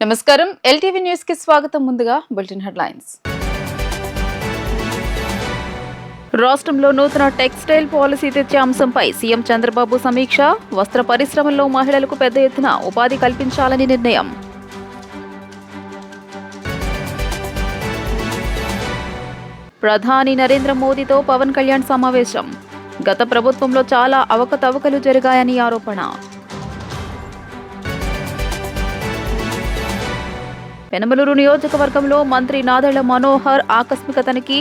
నమస్కారం LTV news కి స్వాగతం. ముందుగా బులెటిన్ హెడ్లైన్స్. రాష్ట్రంలో నూతన టెక్స్టైల్ పాలసీ తెచ్చే అంశంపై సీఎం చంద్రబాబు సమీక్ష. వస్త్ర పరిశ్రమల్లో మహిళలకు పెద్ద ఎత్తున ఉపాధి కల్పించాలని నిర్ణయం. ప్రధాని నరేంద్ర మోదీతో పవన్ కళ్యాణ్ సమావేశం. గత ప్రభుత్వంలో చాలా అవకతవకలు జరిగాయని ఆరోపణ. పెనమలూరు నియోజకవర్గంలో మంత్రి నాదెళ్ల మనోహర్ ఆకస్మిక తనిఖీ.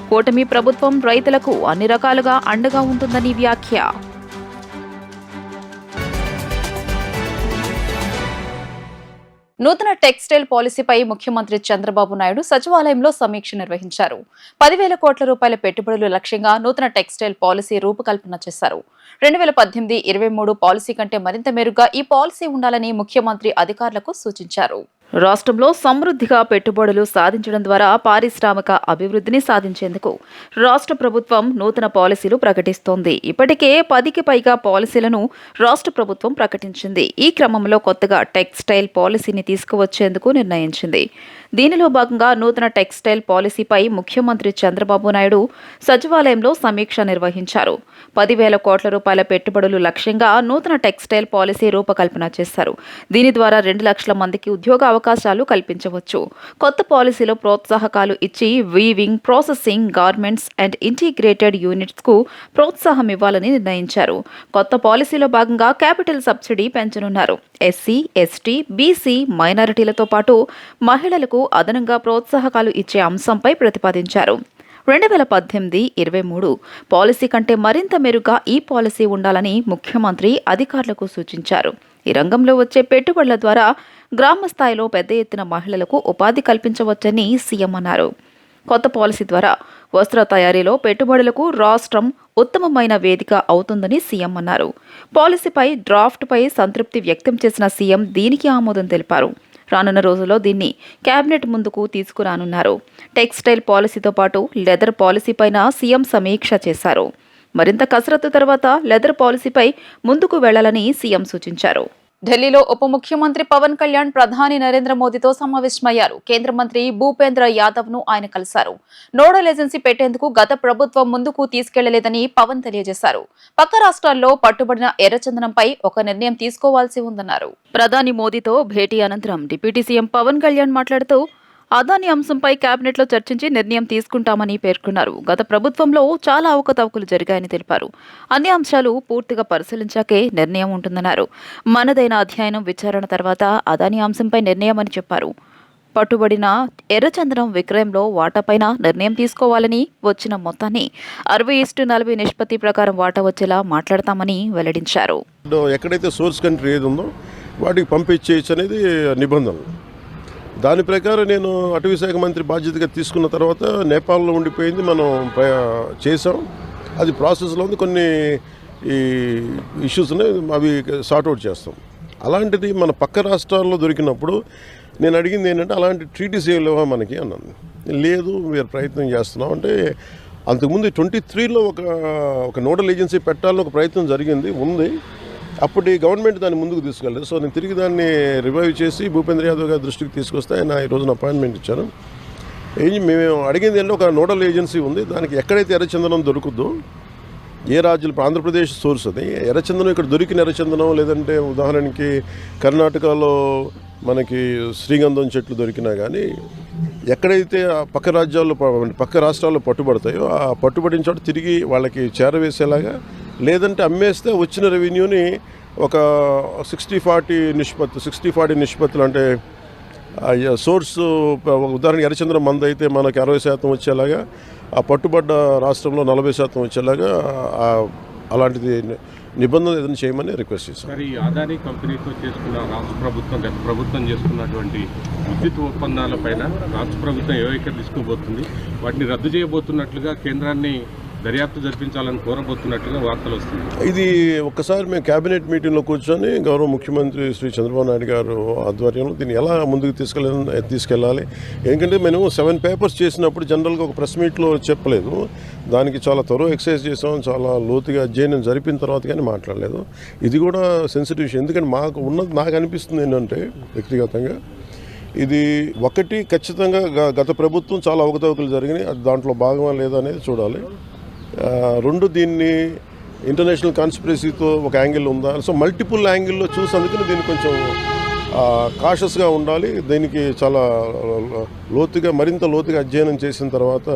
కూటమి ప్రభుత్వం రైతులకు అన్ని రకాలుగా అండగా ఉంటుందని వ్యాఖ్య. నూతన టెక్స్టైల్ పాలసీపై ముఖ్యమంత్రి చంద్రబాబు నాయుడు సచివాలయంలో సమీక్ష నిర్వహించారు. 10,000 కోట్ల రూపాయల పెట్టుబడులు లక్ష్యంగా నూతన టెక్స్టైల్ పాలసీ రూపకల్పన చేశారు. 2018-23 పాలసీ కంటే మరింత మెరుగ్గా ఈ పాలసీ ఉండాలని ముఖ్యమంత్రి అధికారులకు సూచించారు. రాష్ట్రంలో సమృద్ధిగా పెట్టుబడులు సాధించడం ద్వారా పారిశ్రామిక అభివృద్ధిని సాధించేందుకు రాష్ట్ర ప్రభుత్వం నూతన పాలసీలు ప్రకటిస్తోంది. ఇప్పటికే 10కి పైగా పాలసీలను రాష్ట్ర ప్రభుత్వం ప్రకటించింది. ఈ క్రమంలో కొత్తగా టెక్స్టైల్ పాలసీని తీసుకువచ్చేందుకు నిర్ణయించింది. దీనిలో భాగంగా నూతన టెక్స్టైల్ పాలసీపై ముఖ్యమంత్రి చంద్రబాబు నాయుడు సచివాలయంలో సమీక్ష నిర్వహించారు. 10,000 కోట్ల రూపాయల పెట్టుబడులు లక్ష్యంగా నూతన టెక్స్టైల్ పాలసీ రూపకల్పన చేశారు. దీని ద్వారా 2 లక్షల మందికి ఉద్యోగ అవకాశాలు కల్పించవచ్చు. కొత్త పాలసీలో ప్రోత్సాహకాలు ఇచ్చి weaving, processing, garments and integrated units కు ప్రోత్సాహం ఇవ్వాలని నిర్ణయించారు. కొత్త పాలసీలో భాగంగా క్యాపిటల్ సబ్సిడీ పెంచనున్నారు. ఎస్సీ, ఎస్టీ, బీసీ, మైనారిటీలతో పాటు మహిళలకు అదనంగా ప్రోత్సాహకాలు ఇచ్చే అంశంపై ప్రతిపాదించారు. 2018-23 పాలసీ కంటే మరింత మెరుగ్గా ఈ పాలసీ ఉండాలని ముఖ్యమంత్రి అధికారులకు సూచించారు. ఈ రంగంలో వచ్చే పెట్టుబడుల ద్వారా గ్రామ స్థాయిలో పెద్ద ఎత్తున మహిళలకు ఉపాధి కల్పించవచ్చని సీఎం అన్నారు. కొత్త పాలసీ ద్వారా వస్త్ర తయారీలో పెట్టుబడులకు రాష్ట్రం ఉత్తమమైన వేదిక అవుతుందని సీఎం అన్నారు. పాలసీపై డ్రాఫ్ట్పై సంతృప్తి వ్యక్తం చేసిన సీఎం దీనికి ఆమోదం తెలిపారు. రానున్న రోజుల్లో దీన్ని కేబినెట్ ముందుకు తీసుకురానున్నారు. టెక్స్టైల్ పాలసీతో పాటు లెదర్ పాలసీపైన సీఎం సమీక్ష చేశారు. మరింత కసరత్తు తర్వాత లెదర్ పాలసీపై ముందుకు వెళ్లాలని సీఎం సూచించారు. ఢిల్లీలో ఉప ముఖ్యమంత్రి పవన్ కళ్యాణ్ ప్రధాని నరేంద్ర మోదీతో సమావేశమయ్యారు. కేంద్ర మంత్రి భూపేంద్ర యాదవ్ ను ఆయన కలిశారు. నోడల్ ఏజెన్సీ పెట్టేందుకు గత ప్రభుత్వం ముందుకు తీసుకెళ్లలేదని పవన్ తెలియజేశారు. పక్క రాష్ట్రాల్లో పట్టుబడిన ఎర్రచందనంపై ఒక నిర్ణయం తీసుకోవాల్సి ఉందన్నారు. ప్రధాని మోదీతో భేటీ అనంతరం డిప్యూటీ సీఎం పవన్ కళ్యాణ్ మాట్లాడుతూ అదానీ అంశంపై కేబినెట్లో చర్చించి నిర్ణయం తీసుకుంటామని పేర్కొన్నారు. గత ప్రభుత్వంలో చాలా అవకతవకలు జరిగాయని తెలిపారు. అన్ని అంశాలు పూర్తిగా పరిశీలించాకే నిర్ణయం ఉంటుందన్నారు. మనదైన అధ్యయనం, విచారణ తర్వాత అదానీ అంశంపై నిర్ణయం అని చెప్పారు. పట్టుబడిన ఎర్రచందనం విక్రయంలో వాటాపైన నిర్ణయం తీసుకోవాలని, వచ్చిన మొత్తాన్ని 60:40 నిష్పత్తి ప్రకారం వాటా వచ్చేలా మాట్లాడతామని వెల్లడించారు. ఎక్కడైతే సోర్స్ కంట్రీ ఏది ఉందో వాటికి పంపించేయచ్చు అనేది నిబంధనలు. దాని ప్రకారం నేను అటవీ శాఖ మంత్రి బాధ్యతగా తీసుకున్న తర్వాత నేపాల్లో ఉండిపోయింది, మనం చేసాం. అది ప్రాసెస్లో ఉంది. కొన్ని ఈ ఇష్యూస్ ఉన్నాయి, అవి సార్ట్అవుట్ చేస్తాం. అలాంటిది మన పక్క రాష్ట్రాల్లో దొరికినప్పుడు నేను అడిగింది ఏంటంటే, అలాంటి ట్రీటీస్ ఏం లేవా మనకి అన్నాను. లేదు, మీరు ప్రయత్నం చేస్తున్నాం అంటే. అంతకుముందు 23లో ఒక నోడల్ ఏజెన్సీ పెట్టాలని ఒక ప్రయత్నం జరిగింది, ఉంది. అప్పటి గవర్నమెంట్ దాన్ని ముందుకు తీసుకెళ్ళలేదు. సో నేను తిరిగి దాన్ని రివైవ్ చేసి భూపేంద్ర యాదవ్ గారి దృష్టికి తీసుకొస్తే ఆయన ఈ రోజున అపాయింట్మెంట్ ఇచ్చాను. మేము అడిగింది ఏంటంటే, ఒక నోడల్ ఏజెన్సీ ఉంది, దానికి ఎక్కడైతే ఎర్రచందనం దొరుకుద్దో, ఏ రాజ్యాలు, ఆంధ్రప్రదేశ్ సోర్స్ అది ఎర్రచందనం, ఇక్కడ దొరికిన ఎర్రచందనం, లేదంటే ఉదాహరణకి కర్ణాటకలో మనకి శ్రీగంధం చెట్లు దొరికినా కానీ ఎక్కడైతే పక్క రాష్ట్రాల్లో పట్టుబడతాయో ఆ పట్టుబడిన చోట తిరిగి వాళ్ళకి చేరవేసేలాగా, లేదంటే అమ్మేస్తే వచ్చిన రెవెన్యూని ఒక 60-40 నిష్పత్తులు, అంటే సోర్స్ ఉదాహరణ ఎర్రచంద్రం మంద అయితే మనకి 60% వచ్చేలాగా, ఆ పట్టుబడ్డ రాష్ట్రంలో 40% వచ్చేలాగా అలాంటిది నిబంధన ఏదైనా చేయమని రిక్వెస్ట్ చేశాను. మరి అదానీ కంపెనీతో చేసుకున్న రాష్ట్ర ప్రభుత్వం, గత ప్రభుత్వం చేసుకున్నటువంటి విద్యుత్ ఒప్పందాలపైన రాష్ట్ర ప్రభుత్వం ఏ వైఖరి తీసుకోబోతుంది, వాటిని రద్దు చేయబోతున్నట్లుగా కేంద్రాన్ని దర్యాప్తు జరిపించాలని కోరబోతున్నట్లుగా వార్తలు వస్తున్నాయి. ఇది ఒక్కసారి మేము కేబినెట్ మీటింగ్లో కూర్చొని గౌరవ ముఖ్యమంత్రి శ్రీ చంద్రబాబు నాయుడు గారు ఆధ్వర్యంలో దీన్ని ఎలా ముందుకు తీసుకెళ్ళాలి. ఎందుకంటే మేము 7 పేపర్స్ చేసినప్పుడు జనరల్గా ఒక ప్రెస్ మీట్లో చెప్పలేదు. దానికి చాలా త్వరగా ఎక్సర్సైజ్ చేసాం, చాలా లోతుగా అధ్యయనం జరిపిన తర్వాత కానీ మాట్లాడలేదు. ఇది కూడా సెన్సిటివ్ విషయం. ఎందుకంటే నాకు అనిపిస్తుంది ఏంటంటే వ్యక్తిగతంగా ఇది ఒకటి ఖచ్చితంగా గత ప్రభుత్వం చాలా అవకతవకలు జరిగినాయి, అది దాంట్లో భాగమా లేదా అనేది చూడాలి. రెండు, దీన్ని ఇంటర్నేషనల్ కాన్స్పిరసీతో ఒక యాంగిల్ ఉందా, సో మల్టిపుల్ యాంగిల్లో చూసి అందుకని దీన్ని కొంచెం కాషస్గా ఉండాలి. దీనికి చాలా మరింత లోతుగా అధ్యయనం చేసిన తర్వాత,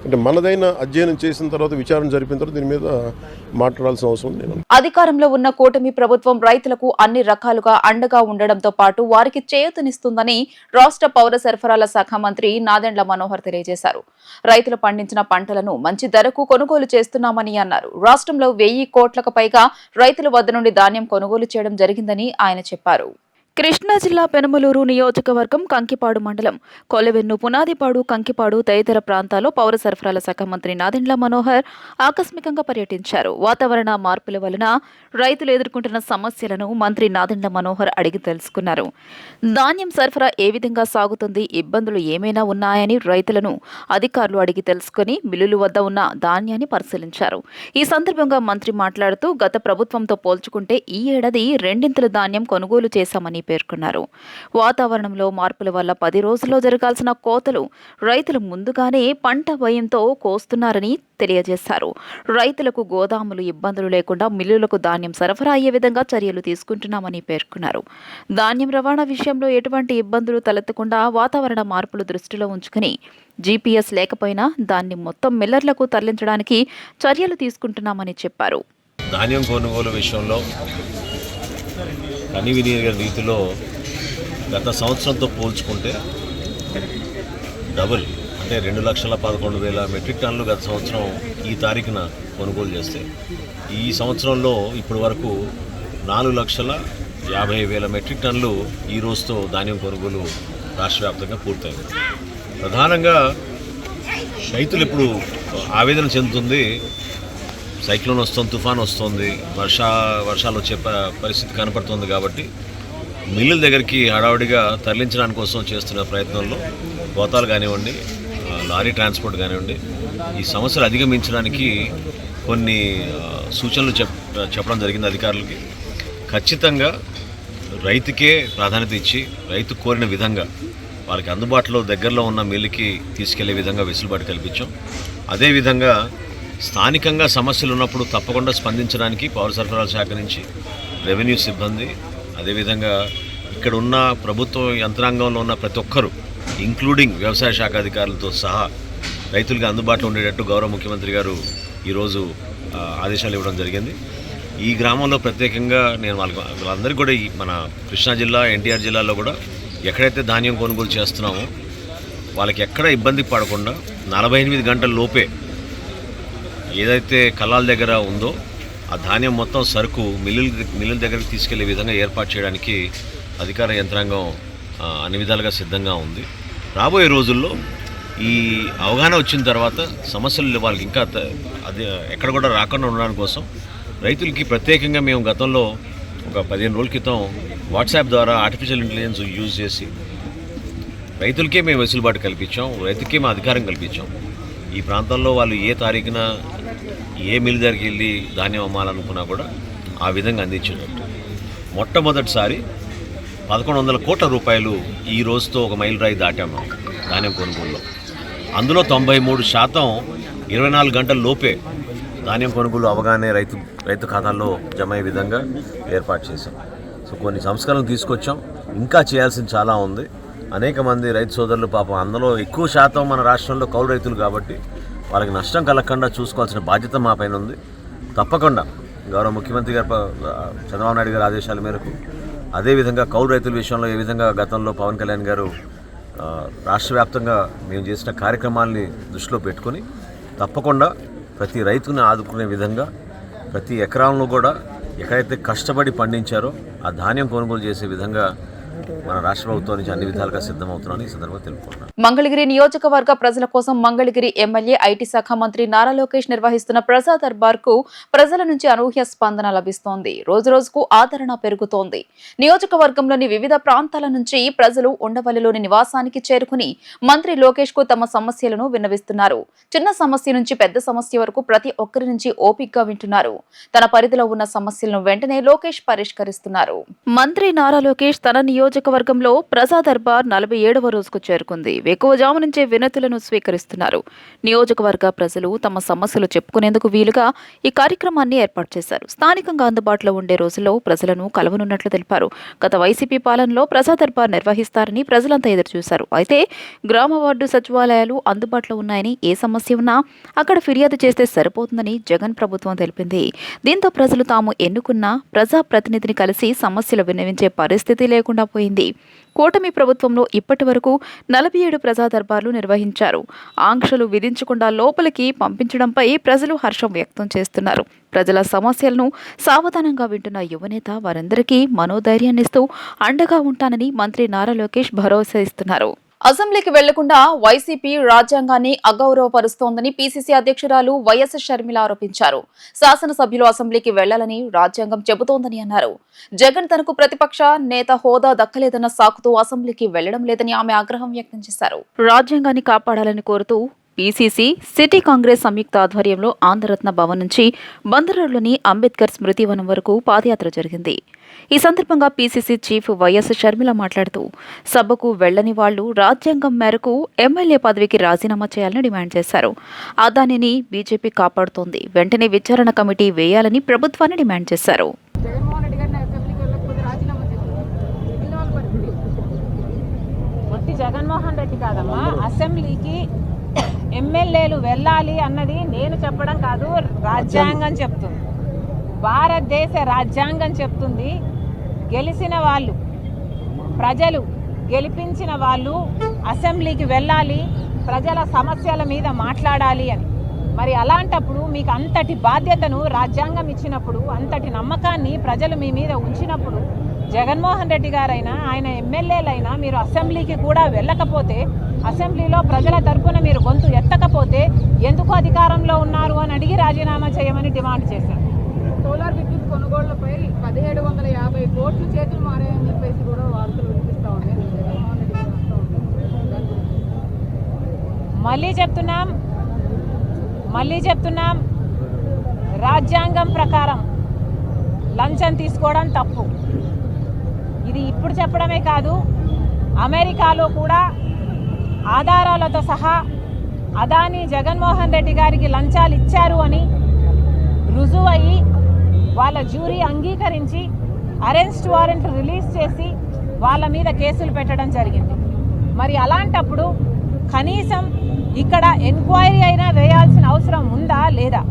అంటే మనదైన అధ్యయనం చేసిన తర్వాత, విచారణ జరిపిన తర్వాత దీని మీద మాట్లాడాల్సిన అవసరం ఉంది. అధికారంలో ఉన్న కూటమి ప్రభుత్వం రైతులకు అన్ని రకాలుగా అండగా ఉండడంతో పాటు వారికి చేయూతనిస్తుందని రాష్ట్ర పౌర సరఫరాల శాఖ మంత్రి నాదెండ్ల మనోహర్ తెలియజేశారు. రైతులు పండించిన పంటలను మంచి ధరకు కొనుగోలు చేస్తున్నామని అన్నారు. రాష్ట్రంలో 1000 కోట్లకు పైగా రైతుల వద్ద నుండి ధాన్యం కొనుగోలు చేయడం జరిగిందని ఆయన చెప్పారు. కృష్ణా జిల్లా పెనమలూరు నియోజకవర్గం కంకిపాడు మండలం కొలవెన్ను, పునాదిపాడు, కంకిపాడు తదితర ప్రాంతాల్లో పౌర సరఫరాల శాఖ మంత్రి నాదెండ్ల మనోహర్ ఆకస్మికంగా పర్యటించారు. వాతావరణ మార్పుల వలన రైతులు ఎదుర్కొంటున్న సమస్యలను మంత్రి నాదెండ్ల మనోహర్ అడిగి తెలుసుకున్నారు. ధాన్యం సరఫరా ఏ విధంగా సాగుతుంది, ఇబ్బందులు ఏమైనా ఉన్నాయని రైతులను అధికారులు అడిగి తెలుసుకుని మిల్లుల వద్ద ఉన్న ధాన్యాన్ని పరిశీలించారు. ఈ సందర్భంగా మంత్రి మాట్లాడుతూ గత ప్రభుత్వంతో పోల్చుకుంటే ఈ ఏడాది 2 ధాన్యం కొనుగోలు చేశామని పేర్కొన్నారు. వాతావరణంలో మార్పుల వల్ల 10 రోజుల్లో జరగాల్సిన కోతలు రైతులు ముందుగానే పంట భయంతో కోస్తున్నారని తెలియజేశారు. రైతులకు గోదాములు ఇబ్బందులు లేకుండా మిల్లులకు ధాన్యం సరఫరా అయ్యే విధంగా చర్యలు తీసుకుంటున్నామని పేర్కొన్నారు. ధాన్యం రవాణా విషయంలో ఎటువంటి ఇబ్బందులు తలెత్తకుండా వాతావరణ మార్పులు దృష్టిలో ఉంచుకుని జీపీఎస్ లేకపోయినా దాన్ని మొత్తం మిల్లర్లకు తరలించడానికి చర్యలు తీసుకుంటున్నామని చెప్పారు. ధాన్యం కొనుగోలు విషయంలో కనివినియోగ రీతిలో గత సంవత్సరంతో పోల్చుకుంటే డబుల్, అంటే 2,11,000 మెట్రిక్ టన్నులు గత సంవత్సరం ఈ తారీఖున కొనుగోలు చేస్తే ఈ సంవత్సరంలో ఇప్పటి వరకు 4,50,000 మెట్రిక్ టన్నులు ఈ రోజుతో ధాన్యం కొనుగోలు రాష్ట్ర వ్యాప్తంగా పూర్తయింది. ప్రధానంగా రైతులు ఇప్పుడు ఆవేదన చెందుతుంది. సైక్లోన్ వస్తుంది, తుఫాన్ వస్తుంది, వర్షాలు వచ్చే పరిస్థితి కనపడుతుంది. కాబట్టి మిల్లుల దగ్గరికి హడావుడిగా తరలించడానికి కోసం చేస్తున్న ప్రయత్నంలో గోతాలు కానివ్వండి, లారీ ట్రాన్స్పోర్ట్ కానివ్వండి, ఈ సమస్యలు అధిగమించడానికి కొన్ని సూచనలు చెప్పడం జరిగింది అధికారులకి. ఖచ్చితంగా రైతుకే ప్రాధాన్యత ఇచ్చి రైతు కోరిన విధంగా వాళ్ళకి అందుబాటులో దగ్గరలో ఉన్న మిల్లుకి తీసుకెళ్లే విధంగా వెసులుబాటు కల్పించాం. అదేవిధంగా స్థానికంగా సమస్యలు ఉన్నప్పుడు తప్పకుండా స్పందించడానికి పౌర సరఫరాల శాఖ నుంచి రెవెన్యూ సిబ్బంది, అదేవిధంగా ఇక్కడ ఉన్న ప్రభుత్వ యంత్రాంగంలో ఉన్న ప్రతి ఒక్కరూ ఇంక్లూడింగ్ వ్యవసాయ శాఖ అధికారులతో సహా రైతులకు అందుబాటులో ఉండేటట్టు గౌరవ ముఖ్యమంత్రి గారు ఈరోజు ఆదేశాలు ఇవ్వడం జరిగింది. ఈ గ్రామంలో ప్రత్యేకంగా నేను వాళ్ళందరికీ కూడా మన కృష్ణా జిల్లా, ఎన్టీఆర్ జిల్లాలో కూడా ఎక్కడైతే ధాన్యం కొనుగోలు చేస్తున్నామో వాళ్ళకి ఎక్కడ ఇబ్బంది పడకుండా 48 గంటల లోపే ఏదైతే కళ్ళాల దగ్గర ఉందో ఆ ధాన్యం మొత్తం సరుకు మిల్లుల దగ్గరికి తీసుకెళ్లే విధంగా ఏర్పాటు చేయడానికి అధికార యంత్రాంగం అన్ని విధాలుగా సిద్ధంగా ఉంది. రాబోయే రోజుల్లో ఈ అవగాహన వచ్చిన తర్వాత సమస్యలు వాళ్ళకి ఇంకా అది ఎక్కడ కూడా రాకుండా ఉండడానికి కోసం రైతులకి ప్రత్యేకంగా మేము గతంలో ఒక 15 రోజుల క్రితం వాట్సాప్ ద్వారా ఆర్టిఫిషియల్ ఇంటెలిజెన్స్ యూజ్ చేసి రైతులకే మేము వెసులుబాటు కల్పించాం, రైతుకే మేము అధికారం కల్పించాం. ఈ ప్రాంతంలో వాళ్ళు ఏ తారీఖున ఏ మిల్ దగ్గరికి వెళ్ళి ధాన్యం అమ్మాలనుకున్నా కూడా ఆ విధంగా అందించేటట్టు మొట్టమొదటిసారి 1,100 కోట్ల రూపాయలు ఈ రోజుతో ఒక మైలు రాయి దాటాము ధాన్యం కొనుగోలులో. అందులో 93% 24 గంటల లోపే ధాన్యం కొనుగోలు అవగానే రైతు ఖాతాల్లో జమ అయ్యే విధంగా ఏర్పాటు చేశాం. సో కొన్ని సంస్కరణలు తీసుకొచ్చాం, ఇంకా చేయాల్సింది చాలా ఉంది. అనేక మంది రైతు సోదరులు పాపం అందులో ఎక్కువ శాతం మన రాష్ట్రంలో కౌలు రైతులు కాబట్టి వాళ్ళకి నష్టం కలగకుండా చూసుకోవాల్సిన బాధ్యత మా పైన ఉంది. తప్పకుండా గౌరవ ముఖ్యమంత్రి గారు చంద్రబాబు నాయుడు గారి ఆదేశాల మేరకు అదేవిధంగా కౌలు రైతుల విషయంలో ఏ విధంగా గతంలో పవన్ కళ్యాణ్ గారు రాష్ట్ర వ్యాప్తంగా మేము చేసిన కార్యక్రమాల్ని దృష్టిలో పెట్టుకొని తప్పకుండా ప్రతి రైతుని ఆదుకునే విధంగా ప్రతి ఎకరాలను కూడా ఎక్కడైతే కష్టపడి పండించారో ఆ ధాన్యం కొనుగోలు చేసే విధంగా మన రాష్ట్ర ప్రభుత్వం నుంచి అన్ని విధాలుగా సిద్ధమవుతున్నాను ఈ సందర్భంగా తెలుపుకుంటున్నాను. మంగళగిరి నియోజకవర్గ ప్రజల కోసం మంగళగిరి ఎమ్మెల్యే ఐటీ శాఖ మంత్రి నారా లోకేష్ నిర్వహిస్తున్న ప్రజా దర్బార్ కు ప్రజల నుంచి అనూహ్య స్పందన లభిస్తోంది. రోజురోజుకు ఆదరణ పెరుగుతోంది. నియోజకవర్గంలోని వివిధ ప్రాంతాల నుంచి ప్రజలు ఉండవల్లిలోని నివాసానికి చేరుకుని మంత్రి లోకేష్ కు తమ సమస్యలను విన్నవిస్తున్నారు. చిన్న సమస్య నుంచి పెద్ద సమస్య వరకు ప్రతి ఒక్కరి నుంచి ఓపికగా వింటున్నారు. తన పరిధిలో ఉన్న సమస్యలను వెంటనే లోకేష్ పరిష్కరిస్తున్నారు. మంత్రి నారా లోకేష్ తన నియోజకవర్గంలో ప్రజా దర్బార్ 47వ రోజుకు చేరుకుంది. వేకువజాము నుంచే వినతులను స్వీకరిస్తున్నారు. నియోజకవర్గ ప్రజలు తమ సమస్యలు చెప్పుకునేందుకు వీలుగా ఈ కార్యక్రమాన్ని ఏర్పాటు చేశారు. స్థానికంగా అందుబాటులో ఉండే రోజుల్లో ప్రజలను కలవనున్నట్లు తెలిపారు. గత వైసీపీ పాలనలో ప్రజా దర్బార్ నిర్వహిస్తారని ప్రజలంతా ఎదురుచూశారు. అయితే గ్రామ వార్డు సచివాలయాలు అందుబాటులో ఉన్నాయని, ఏ సమస్య ఉన్నా అక్కడ ఫిర్యాదు చేస్తే సరిపోతుందని జగన్ ప్రభుత్వం తెలిపింది. దీంతో ప్రజలు తాము ఎన్నుకున్న ప్రజా ప్రతినిధిని కలిసి సమస్యలు విన్నవించే పరిస్థితి లేకుండా పోయింది. కూటమి ప్రభుత్వంలో ఇప్పటి వరకు 47 ప్రజా దర్బార్లు నిర్వహించారు. ఆంక్షలు విధించకుండా లోపలికి పంపించడంపై ప్రజలు హర్షం వ్యక్తం చేస్తున్నారు. ప్రజల సమస్యలను సావధానంగా వింటున్న యువనేత వారందరికీ మనోధైర్యాన్నిస్తూ అండగా ఉంటానని మంత్రి నారా లోకేష్ భరోసా ఇస్తున్నారు. అసెంబ్లీకి వెళ్లకుండా వైసీపీ రాజ్యాంగాన్ని అగౌరవపరుస్తోందని పీసీసీ అధ్యక్షురాలు వైఎస్ షర్మిల ఆరోపించారు. శాసనసభ్యులు అసెంబ్లీకి వెళ్లాలని రాజ్యాంగం చెబుతోందని అన్నారు. జగన్ తనకు ప్రతిపక్ష నేత హోదా దక్కలేదన్న సాకుతో అసెంబ్లీకి వెళ్లడం లేదని ఆమె ఆగ్రహం వ్యక్తం చేశారు. రాజ్యాంగాన్ని కాపాడాలని కోరుతూ పీసీసీ సిటీ కాంగ్రెస్ సంయుక్త ఆధ్వర్యంలో ఆంధ్రరత్న భవన్ నుంచి బందరోడ్లోని అంబేద్కర్ స్మృతివనం వరకు పాదయాత్ర జరిగింది. ఈ సందర్భంగా పీసీసీ చీఫ్ వైఎస్ షర్మిల మాట్లాడుతూ సభకు వెళ్లని వాళ్లు రాజ్యాంగం మేరకు ఎమ్మెల్యే పదవికి రాజీనామా చేయాలని డిమాండ్ చేశారు. అదానిని బీజేపీ కాపాడుతోంది, వెంటనే విచారణ కమిటీ వేయాలని ప్రభుత్వాన్ని డిమాండ్ చేశారు. జగన్మోహన్ రెడ్డి కాదమ్మా, అసెంబ్లీకి ఎమ్మెల్యేలు వెళ్ళాలి అన్నది నేను చెప్పడం కాదు, రాజ్యాంగం చెప్తుంది. భారతదేశ రాజ్యాంగం చెప్తుంది. గెలిచిన వాళ్ళు, ప్రజలు గెలిపించిన వాళ్ళు అసెంబ్లీకి వెళ్ళాలి, ప్రజల సమస్యల మీద మాట్లాడాలి అని. మరి అలాంటప్పుడు మీకు అంతటి బాధ్యతను రాజ్యాంగం ఇచ్చినప్పుడు, అంతటి నమ్మకాన్ని ప్రజలు మీ మీద ఉంచినప్పుడు, జగన్మోహన్ రెడ్డి గారైనా ఆయన ఎమ్మెల్యేలైనా మీరు అసెంబ్లీకి కూడా వెళ్ళకపోతే, అసెంబ్లీలో ప్రజల తరఫున మీరు గొంతు ఎత్తకపోతే ఎందుకు అధికారంలో ఉన్నారు అని అడిగి రాజీనామా చేయమని డిమాండ్ చేశారు. సోలార్ విద్యుత్ కొనుగోళ్లపై 1750 కోట్లు చేతులు మారాయని చెప్పేసి కూడా వార్తలు వినిపిస్తా ఉన్నాయి. మళ్ళీ చెప్తున్నాం, రాజ్యాంగం ప్రకారం లంచం తీసుకోవడం తప్పు. ఇది ఇప్పుడు చెప్పడమే కాదు, అమెరికాలో కూడా ఆధారాలతో సహా అదానీ జగన్మోహన్ రెడ్డి గారికి లంచాలు ఇచ్చారు అని రుజువయ్యి వాళ్ళ జ్యూరీ అంగీకరించి అరెస్ట్ వారెంట్ రిలీజ్ చేసి వాళ్ళ మీద కేసులు పెట్టడం జరిగింది. మరి అలాంటప్పుడు కనీసం ఇక్కడ ఎంక్వైరీ అయినా వేయాల్సిన అవసరం ఉందా లేదా?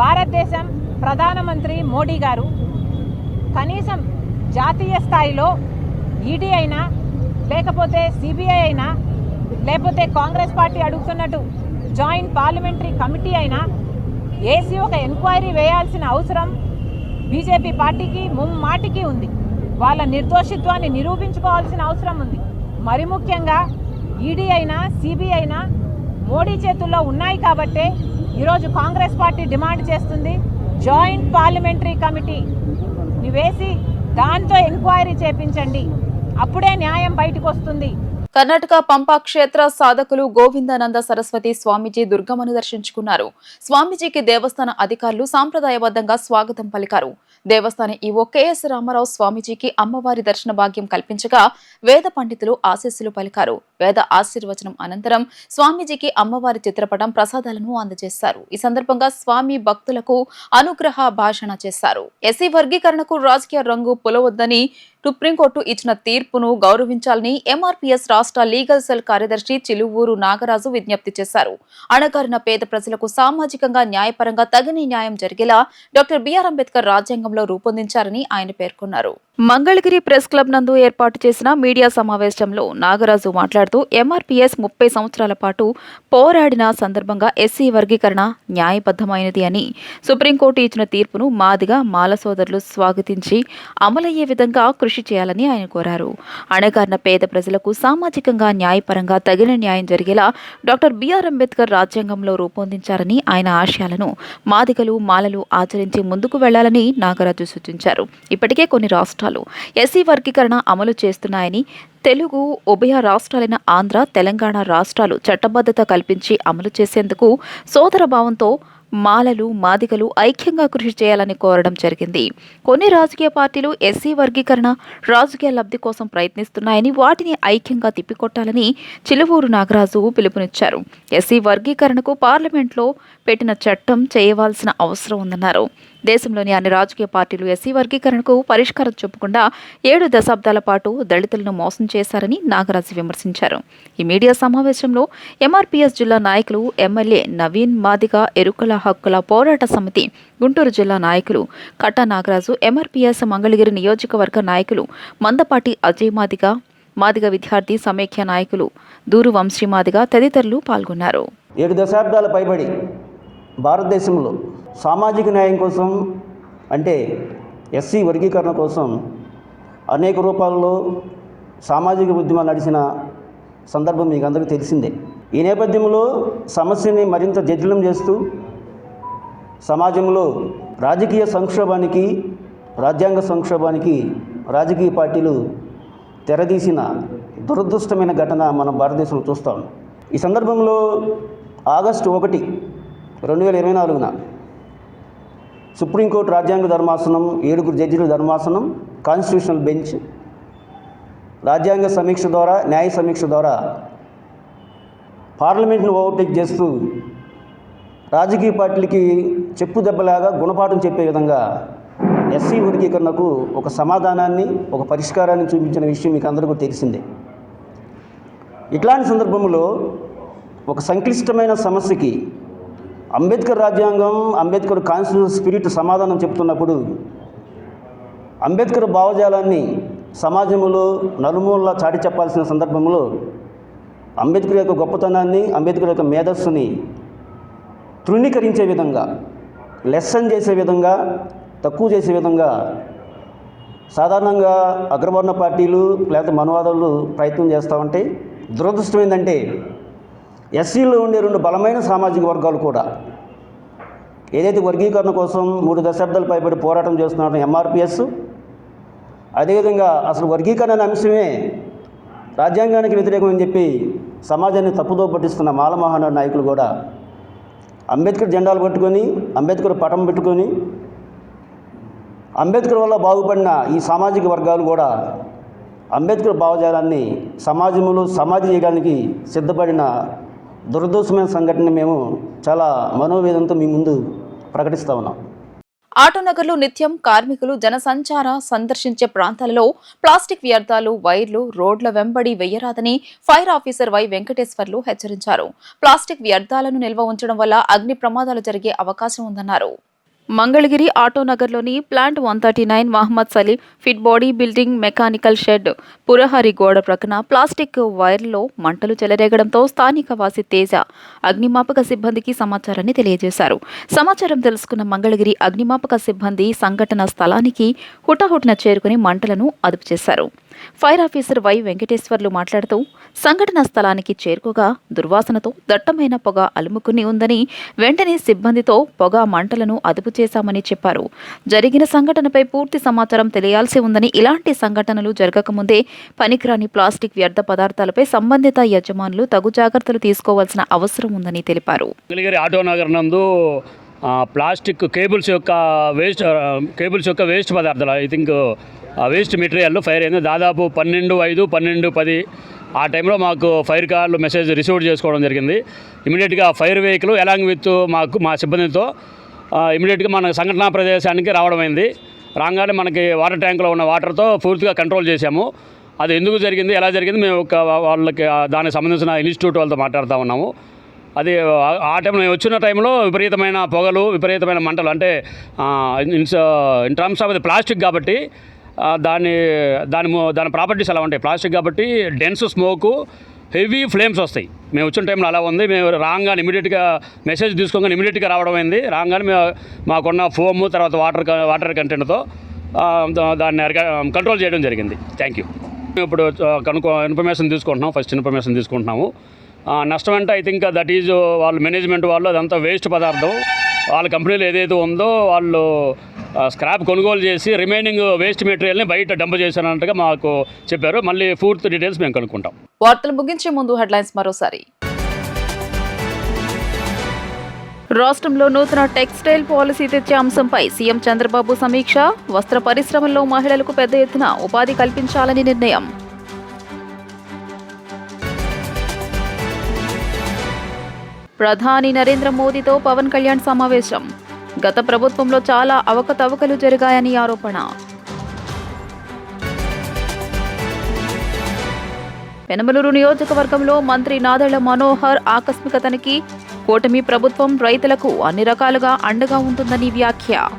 భారతదేశం ప్రధానమంత్రి మోడీ గారు కనీసం జాతీయ స్థాయిలో ఈడీ అయినా, లేకపోతే సిబిఐ అయినా, లేకపోతే కాంగ్రెస్ పార్టీ అడుగుతున్నట్టు జాయింట్ పార్లమెంటరీ కమిటీ అయినా ఏసీ ఒక ఎంక్వైరీ వేయాల్సిన అవసరం బీజేపీ పార్టీకి ముమ్మాటికి ఉంది. వాళ్ళ నిర్దోషిత్వాన్ని నిరూపించుకోవాల్సిన అవసరం ఉంది. మరి ముఖ్యంగా ఈడీ అయినా, సిబిఐ అయినా మోడీ చేతుల్లో ఉన్నాయి కాబట్టే ఈరోజు కాంగ్రెస్ పార్టీ డిమాండ్ చేస్తుంది, జాయింట్ పార్లమెంటరీ కమిటీని వేసి దాంతో ఎంక్వైరీ చేపించండి, అప్పుడే న్యాయం బయటకు వస్తుంది. కర్ణాటక పంపా క్షేత్ర సాధకులు గోవిందానంద సరస్వతి స్వామీజీ దుర్గమ్మను దర్శించుకున్నారు. స్వామీజీకి దేవస్థాన అధికారులు సాంప్రదాయబద్ధంగా స్వాగతం పలికారు. దేవస్థాన ఈవో కెఎస్ రామారావు స్వామీజీకి అమ్మవారి దర్శన భాగ్యం కల్పించగా వేద పండితులు ఆశీస్సులు పలికారు. వేద ఆశీర్వచనం అనంతరం స్వామీజీకి అమ్మవారి చిత్రపటం ప్రసాదాలను అందజేశారు. ఈ సందర్భంగా స్వామి భక్తులకు అనుగ్రహ భాషణ చేశారు. ఎస్సీ వర్గీకరణకు రాజకీయ రంగు పులవద్దని సుప్రీంకోర్టు ఇచ్చిన తీర్పును గౌరవించాలని ఎంఆర్పీఎస్ రాష్ట్ర లీగల్ సెల్ కార్యదర్శి చిలువూరు నాగరాజు విజ్ఞప్తి చేశారు. అణగారిన పేద ప్రజలకు సామాజికంగా, న్యాయపరంగా తగిన న్యాయం జరిగేలా డాక్టర్ బిఆర్ అంబేద్కర్ రాజ్యాంగంలో రూపొందించారని ఆయన పేర్కొన్నారు. మంగళగిరి ప్రెస్ క్లబ్ నందు ఏర్పాటు చేసిన మీడియా సమావేశంలో నాగరాజు మాట్లాడుతూ ఎంఆర్పీఎస్ 30 సంవత్సరాల పాటు పోరాడిన సందర్భంగా ఎస్సీ వర్గీకరణ న్యాయబద్ధమైనది అని, సుప్రీంకోర్టు ఇచ్చిన తీర్పును మాదిగా మాల సోదరులు స్వాగతించి అమలయ్యే విధంగా కృషి చేయాలని ఆయన కోరారు. అణగారిన పేద ప్రజలకు సామాజికంగా, న్యాయపరంగా తగిన న్యాయం జరిగేలా డాక్టర్ బిఆర్ అంబేద్కర్ రాజ్యాంగంలో రూపొందించారని, ఆయన ఆశయాలను మాదిగలు, మాలలు ఆచరించి ముందుకు వెళ్లాలని నాగరాజు సూచించారు. ఇప్పటికే కొన్ని రాష్ట్రాలు ఎస్సీ వర్గీకరణ అమలు చేస్తున్నాయని, తెలుగు ఉభయ రాష్ట్రాలైన ఆంధ్ర, తెలంగాణ రాష్ట్రాలు చట్టబద్ధత కల్పించి అమలు చేసేందుకు సోదర భావంతో మాలలు మాదిగలు ఐక్యంగా కృషి చేయాలని కోరడం జరిగింది. కొన్ని రాజకీయ పార్టీలు ఎస్సీ వర్గీకరణ రాజకీయ లబ్ధి కోసం ప్రయత్నిస్తున్నాయని, వాటిని ఐక్యంగా తిప్పికొట్టాలని చిలువూరు నాగరాజు పిలుపునిచ్చారు. ఎస్సీ వర్గీకరణకు పార్లమెంట్లో పెట్టిన చట్టం చేయవలసిన అవసరం ఉందన్నారు. దేశంలోని అన్ని రాజకీయ పార్టీలు ఎస్సీ వర్గీకరణకు పరిష్కారం చూపకుండా 7 దశాబ్దాల పాటు దళితులను మోసం చేశారని నాగరాజు విమర్శించారు. ఈ మీడియా సమావేశంలో ఎంఆర్పీఎస్ జిల్లా నాయకులు, ఎమ్మెల్యే నవీన్ మాదిగ ఎరుకల హక్కుల పోరాట సమితి గుంటూరు జిల్లా నాయకులు కట్టా నాగరాజు, ఎంఆర్పీఎస్ మంగళగిరి నియోజకవర్గ నాయకులు మందపాటి అజయ్ మాదిగ విద్యార్థి సమైక్య నాయకులు దూరు వంశీ మాదిగ తదితరులు పాల్గొన్నారు. 7 దశాబ్దాల పైబడి భారతదేశంలో సామాజిక న్యాయం కోసం, అంటే ఎస్సీ వర్గీకరణ కోసం అనేక రూపాల్లో సామాజిక ఉద్యమాలు నడిచిన సందర్భం మీకు అందరికీ తెలిసిందే. ఈ నేపథ్యంలో సమస్యని మరింత జటిలం చేస్తూ సమాజంలో రాజకీయ సంక్షోభానికి, రాజ్యాంగ సంక్షోభానికి రాజకీయ పార్టీలు తెరదీసిన దురదృష్టమైన ఘటన మనం భారతదేశంలో చూస్తాం. ఈ సందర్భంలో ఆగస్టు 1, 2024న సుప్రీంకోర్టు రాజ్యాంగ ధర్మాసనం, 7 జడ్జిల ధర్మాసనం, కాన్స్టిట్యూషనల్ బెంచ్ రాజ్యాంగ సమీక్ష ద్వారా, న్యాయ సమీక్ష ద్వారా పార్లమెంట్ను ఓవర్టేక్ చేస్తూ రాజకీయ పార్టీలకి చెప్పు దెబ్బలాగా గుణపాఠం చెప్పే విధంగా ఎస్సీ వర్గీకరణకు ఒక సమాధానాన్ని, ఒక పరిష్కారాన్ని చూపించిన విషయం మీకు అందరికీ తెలిసిందే. ఇట్లాంటి సందర్భంలో ఒక సంక్లిష్టమైన సమస్యకి అంబేద్కర్ రాజ్యాంగం, అంబేద్కర్ కాన్స్టిట్యూషన్ స్పిరిట్ సమాధానం చెప్తున్నప్పుడు అంబేద్కర్ భావజాలాన్ని సమాజంలో నలుమూలలా చాటి చెప్పాల్సిన సందర్భంలో అంబేద్కర్ యొక్క గొప్పతనాన్ని, అంబేద్కర్ యొక్క మేధస్సుని తృణీకరించే విధంగా, లెసన్ చేసే విధంగా, తక్కువ చేసే విధంగా సాధారణంగా అగ్రవర్ణ పార్టీలు లేకపోతే మనవాదులు ప్రయత్నం చేస్తూ ఉంటే, దురదృష్టం ఏంటంటే ఎస్సీలో ఉండే 2 బలమైన సామాజిక వర్గాలు కూడా ఏదైతే వర్గీకరణ కోసం 3 దశాబ్దాల పైబడి పోరాటం చేస్తున్నారో ఎంఆర్పీఎస్, అదేవిధంగా అసలు వర్గీకరణ అనే అంశమే రాజ్యాంగానికి వ్యతిరేకమని చెప్పి సమాజాన్ని తప్పుదో పట్టిస్తున్న మాల మహానాడు నాయకులు కూడా అంబేద్కర్ జెండాలు పట్టుకొని, అంబేద్కర్ పటం పెట్టుకొని, అంబేద్కర్ వల్ల బాగుపడిన ఈ సామాజిక వర్గాలు కూడా అంబేద్కర్ భావజాలాన్ని సమాజంలో సమాధి చేయడానికి సిద్ధపడిన దురదృష్టమైన సంఘటన మేము చాలా మనోవేదంతో మీ ముందు ప్రకటిస్తూ ఉన్నాం. ఆటోనగర్లో నిత్యం కార్మికులు జనసంచార సందర్శించే ప్రాంతాలలో ప్లాస్టిక్ వ్యర్థాలు, వైర్లు రోడ్ల వెంబడి వెయ్యరాదని ఫైర్ ఆఫీసర్ వై వెంకటేశ్వర్లు హెచ్చరించారు. ప్లాస్టిక్ వ్యర్థాలను నిల్వ ఉంచడం వల్ల అగ్ని ప్రమాదాలు జరిగే అవకాశం ఉందన్నారు. మంగళగిరి ఆటోనగర్లోని plant 139 Mohammed Saleem fit body building mechanical shed పురహరి గోడ ప్రక్కన ప్లాస్టిక్ వైర్లలో మంటలు చెలరేగడంతో స్థానిక వాసి తేజ అగ్నిమాపక సిబ్బందికి సమాచారాన్ని తెలియజేశారు. సమాచారం తెలుసుకున్న మంగళగిరి అగ్నిమాపక సిబ్బంది సంఘటన స్థలానికి హుటాహుటిన చేరుకుని మంటలను అదుపు చేశారు. ఫైర్ ఆఫీసర్ వై వెంకటేశ్వర్లు మాట్లాడుతూ సంఘటనా స్థలానికి చేరుకోగా దుర్వాసనతో దట్టమైన పొగ అలుముకుని ఉందని, వెంటనే సిబ్బందితో పొగ మంటలను అదుపు చేశామని చెప్పారు. జరిగిన సంఘటనపై పూర్తి సమాచారం తెలియాల్సి ఉందని, ఇలాంటి సంఘటనలు జరగకముందే పనికిరాని ప్లాస్టిక్ వ్యర్థ పదార్థాలపై సంబంధిత యజమానులు తగు జాగ్రత్తలు తీసుకోవాల్సిన అవసరం ఉందని తెలిపారు. మంగళగిరి ఆటోనగర్ నందు ప్లాస్టిక్ కేబుల్స్ యొక్క వేస్ట్ పదార్థాలు, I think waste material fire అయింది. దాదాపు 12:05, 12:10 ఆ టైంలో మాకు ఫైర్ కాల్ మెసేజ్ రిసీవ్ చేసుకోవడం జరిగింది. ఇమీడియట్గా ఫైర్ వెహికల్ అలాంగ్ విత్ మా సిబ్బందితో ఇమీడియట్గా మన సంఘటనా ప్రదేశానికి రావడం అయింది. రాగానే మనకి వాటర్ ట్యాంకులో ఉన్న వాటర్తో పూర్తిగా కంట్రోల్ చేశాము. అది ఎందుకు జరిగింది, ఎలా జరిగింది మేము వాళ్ళకి దానికి సంబంధించిన ఇన్స్టిట్యూట్ వాళ్ళతో మాట్లాడుతూ ఉన్నాము. అది ఆ టైంలో వచ్చిన టైంలో విపరీతమైన పొగలు, విపరీతమైన మంటలు, అంటే ఇన్ టర్మ్స్ ఆఫ్ అది ప్లాస్టిక్ కాబట్టి దాని ప్రాపర్టీస్ అలా ఉంటాయి. ప్లాస్టిక్ కాబట్టి డెన్స్ స్మోకు, హెవీ ఫ్లేమ్స్ వస్తాయి. మేము వచ్చిన టైంలో అలా ఉంది. మేము రాగానే ఇమీడియట్గా మెసేజ్ తీసుకోగానే ఇమీడియట్గా రావడం అయింది. రాగానే మాకున్న ఫోము తర్వాత వాటర్ కంటెంట్తో దాన్ని కంట్రోల్ చేయడం జరిగింది. Thank you. ఇప్పుడు ఇన్ఫర్మేషన్ తీసుకుంటున్నాం, ఫస్ట్ ఇన్ఫర్మేషన్ తీసుకుంటున్నాము. నష్టం అంటే ఐ థింక్ దట్ ఈజ్ వాళ్ళ మేనేజ్మెంట్ వాళ్ళు అదంతా వేస్ట్ పదార్థం వాళ్ళ కంపెనీలో ఏదైతే ఉందో వాళ్ళు స్క్రాప్ కొనుగోలు చేసి రిమైనింగ్ వేస్ట్ మెటీరియల్ని బయట డంప్ చేశారన్నట్టుగా మాకు చెప్పారు. మళ్ళీ పూర్తి డీటెయిల్స్ మేము కనుక్కుంటాం. వార్తలు ముగించే ముందు హెడ్లైన్స్ మరోసారి. రాష్ట్రంలో నూతన టెక్స్టైల్ పాలసీ తెచ్చే అంశంపై సీఎం చంద్రబాబు సమీక్ష. వస్త్ర పరిశ్రమల్లో మహిళలకు పెద్ద ఎత్తున ఉపాధి కల్పించాలని నిర్ణయం. ప్రధాని నరేంద్ర మోదీతో పవన్ కళ్యాణ్ సమావేశం. గత ప్రభుత్వంలో చాలా అవకతవకలు జరిగాయని ఆరోపణ. పెనమలూరు నియోజకవర్గంలో మంత్రి నాదెళ్ల మనోహర్ ఆకస్మిక తనిఖీ. కూటమి ప్రభుత్వం రైతులకు అన్ని రకాలుగా అండగా ఉంటుందని వ్యాఖ్య.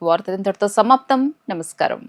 వార్తలు ఇంతటితో సమాప్తం. నమస్కారం.